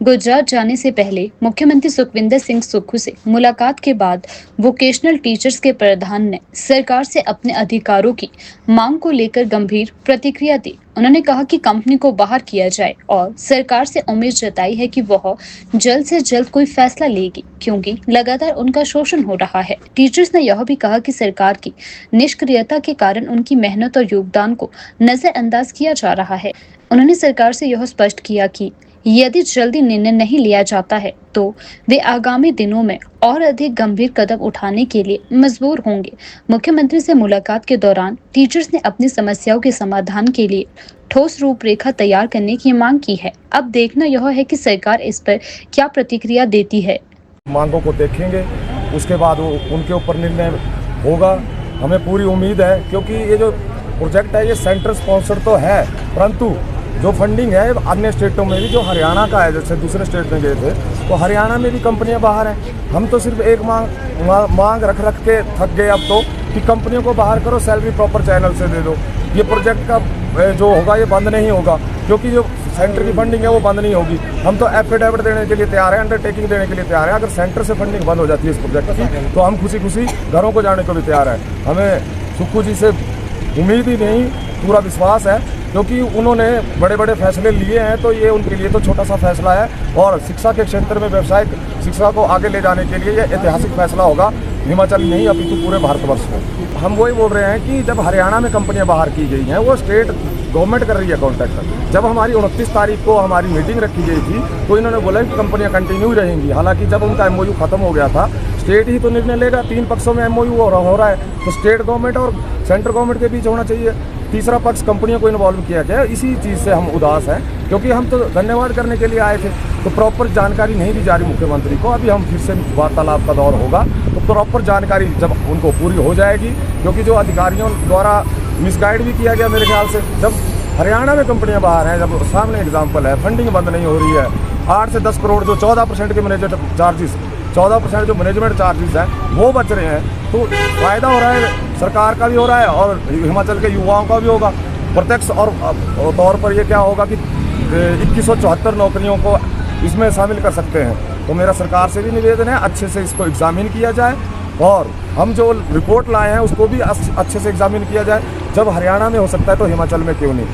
गुजरात जाने से पहले मुख्यमंत्री सुखविंदर सिंह सुक्खू से मुलाकात के बाद वोकेशनल टीचर्स के प्रधान ने सरकार से अपने अधिकारों की मांग को लेकर गंभीर प्रतिक्रिया दी। उन्होंने कहा कि कंपनी को बाहर किया जाए और सरकार से उम्मीद जताई है कि वह जल्द से जल्द कोई फैसला लेगी, क्योंकि लगातार उनका शोषण हो रहा है। टीचर्स ने यह भी कहा कि सरकार की निष्क्रियता के कारण उनकी मेहनत और योगदान को नजरअंदाज किया जा रहा है। उन्होंने सरकार से यह स्पष्ट किया कि यदि जल्दी निर्णय नहीं लिया जाता है तो वे आगामी दिनों में और अधिक गंभीर कदम उठाने के लिए मजबूर होंगे। मुख्यमंत्री से मुलाकात के दौरान टीचर्स ने अपनी समस्याओं के समाधान के लिए ठोस रूपरेखा तैयार करने की मांग की है। अब देखना यह है कि सरकार इस पर क्या प्रतिक्रिया देती है। मांगों को देखेंगे, उसके बाद उनके ऊपर निर्णय होगा। हमें पूरी उम्मीद है, क्योंकि ये जो प्रोजेक्ट है ये सेंटर स्पॉन्सर तो है, परंतु जो फंडिंग है अन्य स्टेटों में भी, जो हरियाणा का है, जैसे दूसरे स्टेट में गए थे तो हरियाणा में भी कंपनियां बाहर हैं। हम तो सिर्फ एक मांग रख के थक गए अब तो, कि कंपनियों को बाहर करो, सैलरी प्रॉपर चैनल से दे दो। ये प्रोजेक्ट का जो होगा ये बंद नहीं होगा, क्योंकि जो सेंटर की फंडिंग है वो बंद नहीं होगी। हम तो एफिडेविट देने के लिए तैयार हैं, अंडरटेकिंग देने के लिए तैयार हैं। अगर सेंटर से फंडिंग बंद हो जाती है इस प्रोजेक्ट की तो हम खुशी घरों को जाने को भी तैयार हैं। हमें सुक्खू जी से उम्मीद ही नहीं, पूरा विश्वास है, क्योंकि उन्होंने बड़े बड़े फैसले लिए हैं, तो ये उनके लिए तो छोटा सा फैसला है। और शिक्षा के क्षेत्र में व्यावसायिक शिक्षा को आगे ले जाने के लिए ये ऐतिहासिक फैसला होगा, हिमाचल नहीं अपितु पूरे भारतवर्ष में। हम वही बोल रहे हैं कि जब हरियाणा में कंपनियां बाहर की गई हैं, वो स्टेट गवर्नमेंट कर रही है कॉन्ट्रैक्ट। जब हमारी 29 तारीख को हमारी मीटिंग रखी गई थी तो इन्होंने बोला कि कंपनियां कंटिन्यू रहेंगी। हालांकि जब उनका MOU खत्म हो गया था, स्टेट ही तो निर्णय लेगा, 3 पक्षों में MOU हो रहा है, तो स्टेट गवर्नमेंट और सेंट्रल गवर्नमेंट के बीच होना चाहिए। तीसरा पक्ष कंपनियों को इन्वॉल्व किया गया। इसी चीज़ से हम उदास हैं, क्योंकि हम तो धन्यवाद करने के लिए आए थे, तो प्रॉपर जानकारी नहीं दी जा रही मुख्यमंत्री को। अभी हम फिर से वार्तालाप का दौर होगा तो प्रॉपर जानकारी जब उनको पूरी हो जाएगी, क्योंकि जो अधिकारियों द्वारा मिसगाइड भी किया गया मेरे ख्याल से। जब हरियाणा में कंपनियां बाहर हैं, जब सामने एग्जाम्पल है, फंडिंग बंद नहीं हो रही है, 8 से 10 करोड़ जो 14% के मैनेजमेंट चार्जेस, 14% जो मैनेजमेंट चार्जेस हैं वो बच रहे हैं, तो फ़ायदा हो रहा है, सरकार का भी हो रहा है और हिमाचल के युवाओं का भी होगा। प्रत्यक्ष और तौर पर ये क्या होगा कि 2174 नौकरियों को इसमें शामिल कर सकते हैं। तो मेरा सरकार से भी निवेदन है, अच्छे से इसको एग्जामिन किया जाए और हम जो रिपोर्ट लाए हैं उसको भी अच्छे से एग्जामिन किया जाए। जब हरियाणा में हो सकता है तो हिमाचल में क्यों नहीं।